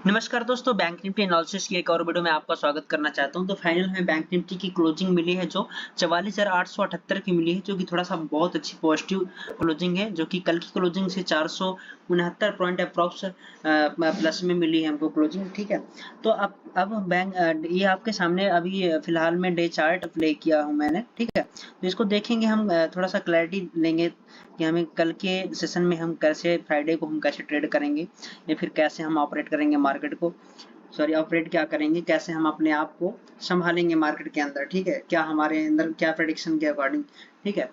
नमस्कार दोस्तों, bank Nifty analysis की एक और वीडियो में आपका स्वागत करना चाहता हूं। तो फाइनल में बैंक निफ्टी की क्लोजिंग मिली है जो 44,878 की मिली है, जो कि थोड़ा सा बहुत अच्छी पॉजिटिव क्लोजिंग है, जो कि कल की क्लोजिंग से 469 पॉइंट अप्रॉक्स प्लस में मिली है हमको क्लोजिंग। ठीक है, तो अब बैंक ये आपके सामने अभी फिलहाल में डे चार्ट प्ले किया हूं मैंने। ठीक है, तो इसको देखेंगे हम, थोड़ा सा क्लैरिटी लेंगे कि हमें कल के सेशन में हम कैसे, फ्राइडे को हम कैसे ट्रेड करेंगे या फिर कैसे हम ऑपरेट करेंगे मार्केट को। सॉरी, ऑपरेट क्या करेंगे, कैसे हम अपने आप को संभालेंगे मार्केट के अंदर। ठीक है, क्या हमारे अंदर क्या प्रेडिक्शन के अकॉर्डिंग। ठीक है,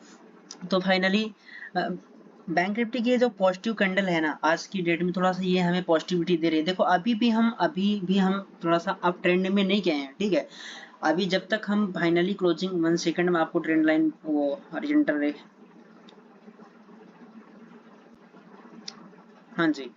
तो फाइनली बैंक निफ्टी की जो पॉजिटिव कैंडल है ना, आज की डेट में थोड़ा सा ये हमें पॉजिटिविटी दे रही है। देखो अभी भी हम थोड़ा सा अप ट्रेंड में नहीं गए हैं। ठीक है, अभी जब तक हम फाइनली क्लोजिंग 1 सेकंड में आपको ट्रेंड लाइन वो हॉरिजॉन्टल, हाँ जी,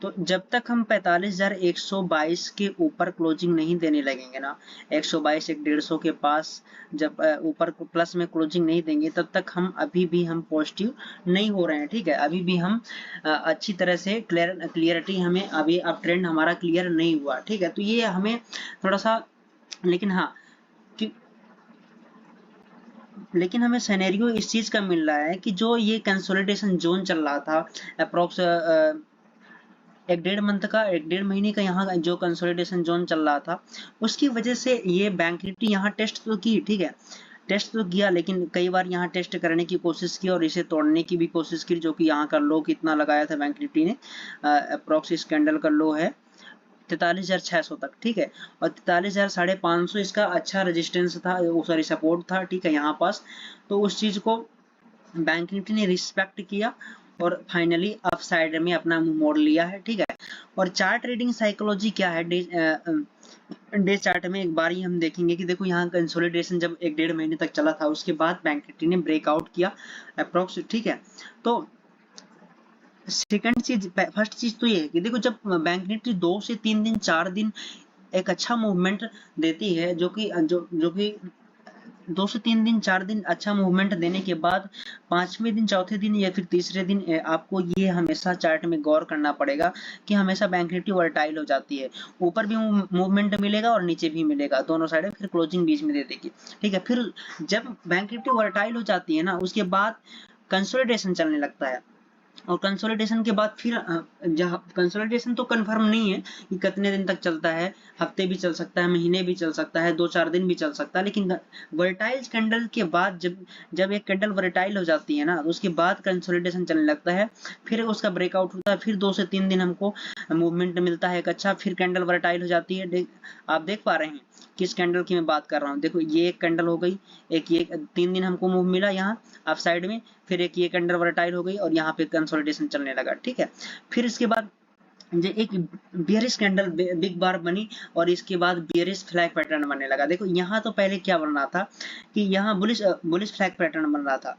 तो जब तक हम 45,122 के ऊपर क्लोजिंग नहीं देने लगेंगे ना, 122 150 के पास जब ऊपर प्लस में क्लोजिंग नहीं देंगे, तब तक हम अभी भी हम पॉजिटिव नहीं हो रहे हैं। ठीक है, अभी भी हम अच्छी तरह से क्लियरिटी हमें अभी अब ट्रेंड हमारा क्लियर नहीं हुआ। ठीक है, तो ये हमें थोड़ा सा, लेकिन हाँ, कि लेकिन हमें सिनेरियो इस चीज का मिल रहा है कि जो ये कंसोलिडेशन जोन चल रहा था अप्रोक्स एक डेढ़ महीने का यहाँ जो कंसोलिडेशन जोन चल रहा था, उसकी वजह से ये बैंक निफ्टी यहाँ टेस्ट तो की। ठीक है, टेस्ट तो किया, लेकिन कई बार यहाँ टेस्ट करने की कोशिश की और इसे तोड़ने की भी कोशिश की, जो कि यहाँ का लो कितना लगाया था बैंक निफ्टी ने, अप्रोक्स इस कैंडल का लो है 43,600 तक। ठीक है, और 43,550 इसका अच्छा रेजिस्टेंस था, सॉरी सपोर्ट था। ठीक है, यहाँ पास तो उस चीज को बैंक निफ्टी ने रिस्पेक्ट किया और फाइनली अप साइड में अपना मुंह मोड़ लिया है। ठीक है, और चार्ट ट्रेडिंग साइकोलॉजी क्या है, डे चार्ट में एक बार ही हम देखेंगे कि देखो यहाँ कंसोलिडेशन जब एक डेढ़ महीने तक चला था, उसके बाद बैंक निफ्टी ने ब्रेकआउट किया अप्रोक्स। ठीक है, तो सेकंड चीज, फर्स्ट चीज तो ये है कि देखो जब बैंक निफ्टी 2 से 3 दिन 4 दिन एक अच्छा मूवमेंट देती है, जो कि 2 से 3 दिन 4 दिन अच्छा मूवमेंट देने के बाद पांचवें दिन, चौथे दिन या फिर तीसरे दिन आपको ये हमेशा चार्ट में गौर करना पड़ेगा कि हमेशा बैंक निफ्टी वर्टाइल हो जाती है। ऊपर भी मूवमेंट मिलेगा और नीचे भी मिलेगा, दोनों साइड, फिर क्लोजिंग बीच में दे देगी। ठीक है, फिर जब बैंक निफ्टी वर्टाइल हो जाती है ना, उसके बाद कंसोलिडेशन चलने लगता है। और कंसोलिडेशन के बाद फिर जहाँ कंसोलिडेशन तो कंफर्म नहीं है कि कितने दिन तक चलता है, हफ्ते भी चल सकता है, महीने भी चल सकता है, 2-4 दिन भी चल सकता है, लेकिन वर्टाइल कैंडल के बाद जब जब एक कैंडल वर्टाइल हो जाती है ना, उसके बाद कंसोलिडेशन चलने लगता है, फिर उसका ब्रेकआउट होता है, फिर 2 से 3 दिन हमको मूवमेंट मिलता है एक अच्छा, फिर कैंडल वर्टाइल हो जाती है। आप देख पा रहे हैं किस कैंडल की मैं बात कर रहा हूँ। देखो ये एक कैंडल हो गई, एक ये 3 दिन हमको मूव मिला यहाँ अप साइड में, फिर एक ये कैंडल वर्टाइल हो गई और यहाँ पे कंसोलिडेशन चलने लगा। ठीक है, फिर इसके बाद जो एक बियरिश कैंडल बिग बार बनी और इसके बाद बियरिश फ्लैग पैटर्न बनने लगा। देखो यहाँ तो पहले क्या बन रहा था कि यहाँ बुलिश बुलिश फ्लैग पैटर्न बन रहा था,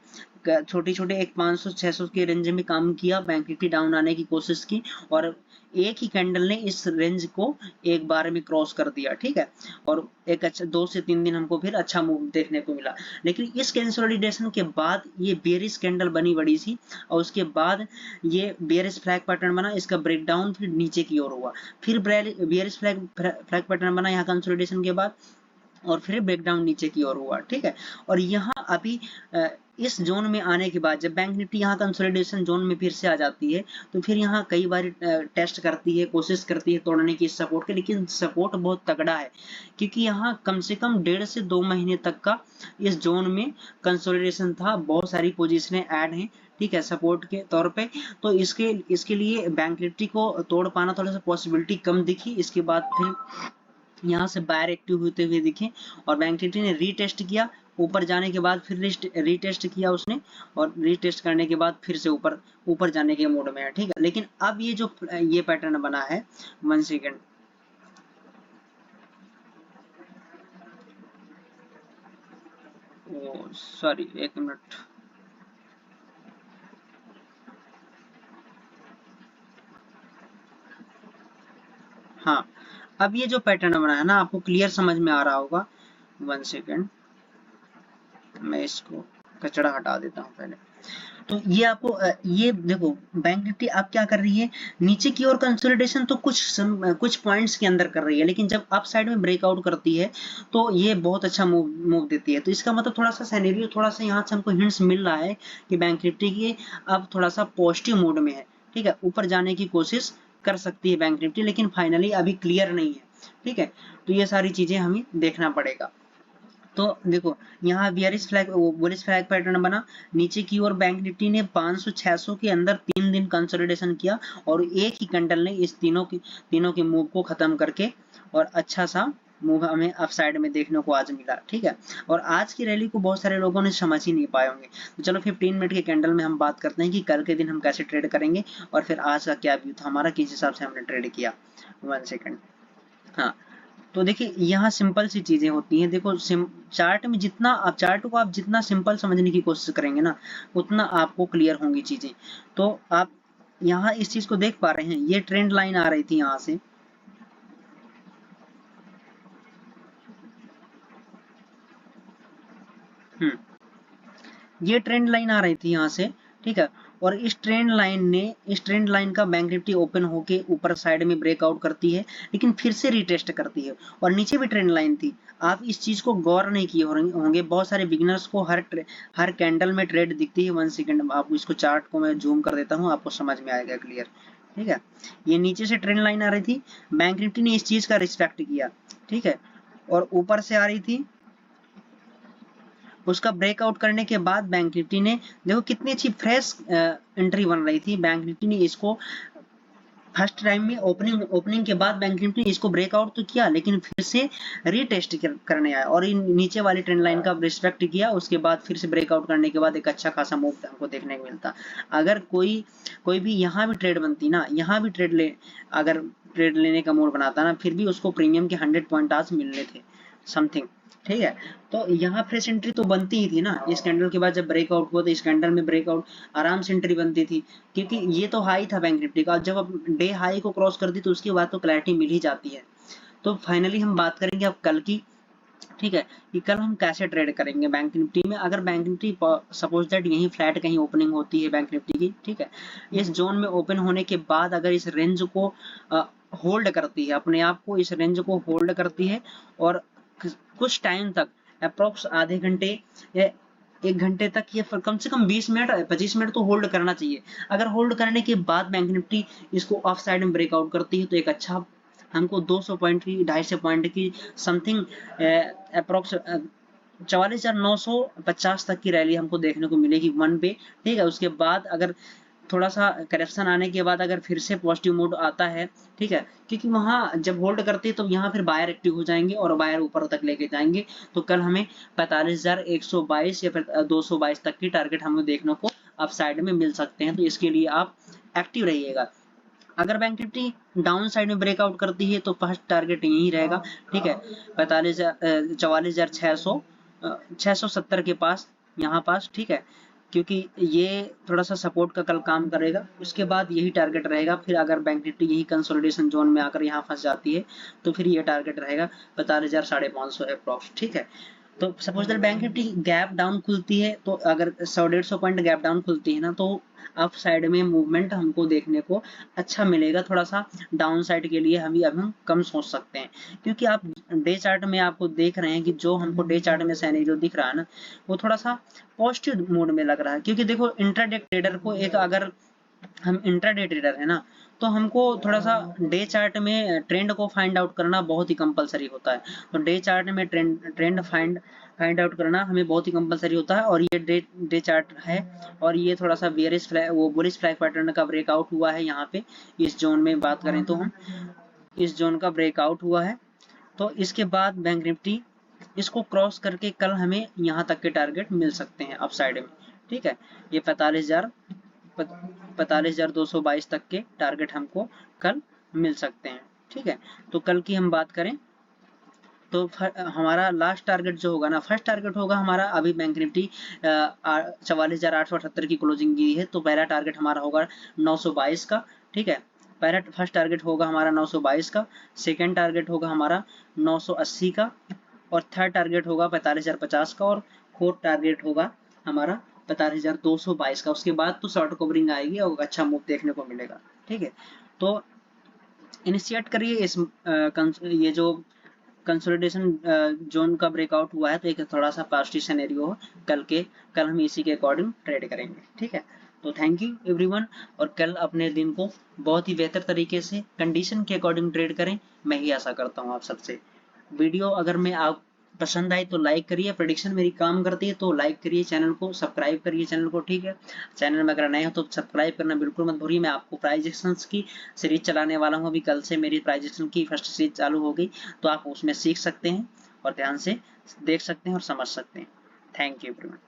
छोटे छोटे एक 500-600 के रेंज में काम किया, बैंक निफ्टी डाउन आने की कोशिश की और एक ही कैंडल ने इस रेंज को एक बार में क्रॉस कर दिया। ठीक है, और एक अच्छा 2 से 3 दिन हमको फिर अच्छा मूव देखने को मिला, लेकिन इस कंसोलिडेशन के बाद ये बेरिश कैंडल बनी बड़ी सी और उसके बाद ये बेरिश फ्लैग पैटर्न बना, इसका ब्रेकडाउन फिर नीचे की ओर हुआ, फिर बेरिश फ्लैग पैटर्न बना यहाँ कंसोलिडेशन के बाद और फिर ब्रेकडाउन नीचे की ओर हुआ। ठीक है, और यहाँ अभी इस जोन में आने के बाद जब बैंक निफ्टी यहाँ कंसोलिडेशन जोन में फिर से आ जाती है, तो फिर यहाँ कई बार टेस्ट करती है, कोशिश करती है तोड़ने की सपोर्ट के, लेकिन सपोर्ट बहुत तगड़ा है, क्योंकि यहाँ कम से कम 1.5 से 2 महीने तक का इस जोन में कंसोलिडेशन था, बहुत सारी पोजीशनें ऐड हैं। ठीक है, सपोर्ट के तौर पे, तो इसके लिए बैंक निफ्टी को तोड़ पाना थोड़ा सा पॉसिबिलिटी कम दिखी। इसके बाद फिर यहाँ से बायर एक्टिव होते हुए दिखे और बैंक निफ्टी ने रीटेस्ट किया, ऊपर जाने के बाद फिर रीटेस्ट किया उसने, और रीटेस्ट करने के बाद फिर से ऊपर ऊपर जाने के मोड में है। ठीक है, लेकिन अब ये जो ये पैटर्न बना है, 1 सेकेंड, ओ सॉरी 1 मिनट, हाँ, अब ये जो पैटर्न बना है ना, आपको क्लियर समझ में आ रहा होगा। 1 सेकेंड, मैं इसको कचरा हटा देता हूँ पहले। तो ये आपको ये देखो बैंक निफ्टी आप क्या कर रही है, नीचे की ओर कंसोलिडेशन तो कुछ पॉइंट्स के अंदर कर रही है, लेकिन जब अप साइड में ब्रेकआउट करती है तो ये बहुत अच्छा मूव देती है। तो इसका मतलब थोड़ा सा सिनेरियो, थोड़ा सा यहाँ से हमको हिंट्स मिल रहा है कि बैंक निफ्टी की अब थोड़ा सा पॉजिटिव मोड में है, ठीक है, ऊपर जाने की कोशिश कर सकती है बैंक निफ्टी, लेकिन फाइनली अभी क्लियर नहीं है, ठीक है। तो ये सारी चीजें हमें देखना पड़ेगा। तो देखो यहाँ bearish flag bullish flag pattern बना, नीचे की ओर बैंक निफ्टी ने 500-600 के अंदर 3 दिन कंसोलिडेशन किया और एक ही कैंडल ने इस तीनों के मूव को खत्म करके और अच्छा सा मूव हमें अप साइड में देखने को आज मिला, ठीक है। और आज की रैली को बहुत सारे लोगों ने समझ ही नहीं पाए होंगे। तो चलो 15 मिनट के कैंडल में हम बात करते हैं कि कल के दिन हम कैसे ट्रेड करेंगे और फिर आज का क्या व्यू था हमारा, किस हिसाब से हमने ट्रेड किया। 1 सेकंड। हाँ, तो देखिए यहाँ सिंपल सी चीजें होती हैं। देखो चार्ट में जितना आप चार्ट को आप जितना सिंपल समझने की कोशिश करेंगे ना, उतना आपको क्लियर होंगी चीजें। तो आप यहाँ इस चीज को देख पा रहे हैं, ये ट्रेंड लाइन आ रही थी यहाँ से, ये ट्रेंड लाइन आ रही थी यहाँ से, ठीक है। और इस ट्रेंड लाइन का बैंक निफ्टी ओपन होके ऊपर साइड में ब्रेकआउट करती है, लेकिन फिर से रिटेस्ट करती है और नीचे भी ट्रेंड लाइन थी। आप इस चीज को गौर नहीं किए होंगे, बहुत सारे बिगिनर्स को हर कैंडल में ट्रेड दिखती है। 1 सेकंड, आपको इसको चार्ट को मैं जूम कर देता हूँ, आपको समझ में आएगा क्लियर, ठीक है। ये नीचे से ट्रेंड लाइन आ रही थी, बैंक निफ्टी ने इस चीज का रिस्पेक्ट किया, ठीक है, और ऊपर से आ रही थी, उसका ब्रेकआउट करने के बाद बैंक निफ्टी ने देखो कितनी अच्छी फ्रेश एंट्री बन रही थी। बैंक निफ्टी ने इसको फर्स्ट टाइम में ओपनिंग के बाद बैंक निफ्टी ने इसको ब्रेकआउट तो किया, लेकिन फिर से रीटेस्ट करने आया और इन नीचे वाली ट्रेंड लाइन का रिस्पेक्ट किया। उसके बाद फिर से ब्रेकआउट करने के बाद एक अच्छा खासा मूव हमको देखने को मिलता। अगर कोई भी यहाँ भी ट्रेड बनती ना, यहाँ भी अगर ट्रेड लेने का मूड बनाता ना, फिर भी उसको प्रीमियम के 100 पॉइंट आज मिलने थे समथिंग, ठीक है। तो यहाँ फ्रेश एंट्री तो बनती ही थी ना, इस कैंडल के बाद जब ब्रेकआउट हुआ तो इस कैंडल में ब्रेकआउट आराम से एंट्री बनती थी, क्योंकि ये तो हाई था बैंक निफ्टी का। जब अब डे हाई को क्रॉस करती तो उसके बाद तो क्लैरिटी मिल ही जाती है। तो फाइनली हम बात करेंगे अब कल की, ठीक है, कि कल हम कैसे ट्रेड करेंगे बैंक निफ्टी में। अगर बैंक निफ्टी सपोज दैट यहीं फ्लैट कहीं ओपनिंग होती है बैंक निफ्टी की, ठीक है, इस जोन में ओपन होने के बाद अगर इस रेंज को होल्ड करती है, अपने आप को इस रेंज को होल्ड करती है और कुछ टाइम तक अप्रोक्स आधे घंटे या 1 घंटे तक ये कम से कम 20 मिनट 25 मिनट तो होल्ड करना चाहिए। अगर होल्ड करने के बाद बैंक निफ्टी इसको ऑफ साइड में ब्रेकआउट करती है तो एक अच्छा हमको 200 पॉइंट की 250 पॉइंट की समथिंग अप्रोक्स 44,950 तक की रैली हमको देखने को मिलेगी 1 पे, ठीक है। उसके बाद अगर थोड़ा सा करेक्शन आने के बाद अगर फिर से पॉजिटिव मोड आता है, ठीक है, क्योंकि वहां जब होल्ड करते हैं तो यहाँ फिर बायर एक्टिव हो जाएंगे और बायर ऊपर तक लेके जाएंगे। तो कल हमें 45,122 या फिर 222 तक की टारगेट हमें देखने को अप साइड में मिल सकते हैं। तो इसके लिए आप एक्टिव रहिएगा। अगर बैंक निफ्टी डाउन साइड में ब्रेकआउट करती है तो फर्स्ट टारगेट यही रहेगा, ठीक है, 44,670 के पास, यहाँ पास, ठीक है, क्योंकि ये थोड़ा सा सपोर्ट का कल काम करेगा। उसके बाद यही टारगेट रहेगा। फिर अगर बैंक निफ्टी यही कंसोलिडेशन जोन में आकर यहाँ फंस जाती है तो फिर ये टारगेट रहेगा 45,550 अप्रॉक्स, ठीक है। तो suppose that bank Nifty gap down खुलती है, तो अगर 100-150 पॉइंट गैप डाउन खुलती है ना, तो अप साइड में मूवमेंट हमको देखने को अच्छा मिलेगा। थोड़ा सा डाउन साइड के लिए हम कम सोच सकते हैं, क्योंकि आप डे चार्ट में आपको देख रहे हैं कि जो हमको डे चार्ट में सिनेरियो दिख रहा है ना, वो थोड़ा सा पॉजिटिव मोड में लग रहा है। क्योंकि देखो इंट्राडे ट्रेडर को एक अगर हम इंट्राडे ट्रेडर है ना, तो हमको थोड़ा सा डे चार्ट में ट्रेंड को फाइंड आउट करना बहुत ही कंपलसरी होता है। तो डे चार्ट में ट्रेंड फाइंड आउट करना हमें बहुत ही कंपलसरी होता है। और ये डे चार्ट है और ये थोड़ा सा bearish flag bullish flag pattern का ब्रेकआउट हुआ है यहाँ पे। इस जोन में बात करें तो हम इस जोन का ब्रेकआउट हुआ है। तो इसके बाद बैंक निफ्टी इसको क्रॉस करके कल हमें यहाँ तक के टारगेट मिल सकते हैं अप साइड में, ठीक है। ये 45,222 तक के टारगेट हमको कल मिल सकते हैं, ठीक है। तो कल की हम बात करें तो हमारा लास्ट टारगेट जो होगा ना, फर्स्ट टारगेट होगा हमारा, अभी बैंक निफ्टी 44,878 की क्लोजिंग की है, तो पहला टारगेट हमारा होगा 922 का, ठीक है। फर्स्ट टारगेट होगा हमारा 922 का, सेकेंड टारगेट होगा हमारा 980 का, और थर्ड टारगेट होगा 45,050 का, और फोर्थ टारगेट होगा हमारा 4222 का, उसके बाद तो शॉर्ट कवरिंग आएगी और अच्छा मूव देखने को मिलेगा। ठीक है, तो इनिशिएट करिए इस ये जो कंसोलिडेशन जोन का ब्रेकआउट हुआ है, तो एक थोड़ा सा पॉजिटिव सिनेरियो हो, कल हम इसी के अकॉर्डिंग ट्रेड करेंगे। ठीक है, तो थैंक यू एवरीवन, और कल अपने दिन को बहुत ही बेहतर तरीके से कंडीशन के अकॉर्डिंग ट्रेड करें, मैं ही आशा करता हूँ आप सबसे। वीडियो अगर मैं आप पसंद आई तो लाइक करिए, प्रेडिक्शन मेरी काम करती है तो लाइक करिए, चैनल को सब्सक्राइब करिए चैनल को। ठीक है, चैनल में अगर नए हो तो सब्सक्राइब करना बिल्कुल मत भूलिए। मैं आपको प्राइजेक्शंस की सीरीज चलाने वाला हूँ, अभी कल से मेरी प्राइजेक्शन की फर्स्ट सीरीज चालू हो गई, तो आप उसमें सीख सकते हैं और ध्यान से देख सकते हैं और समझ सकते हैं। Thank you everyone.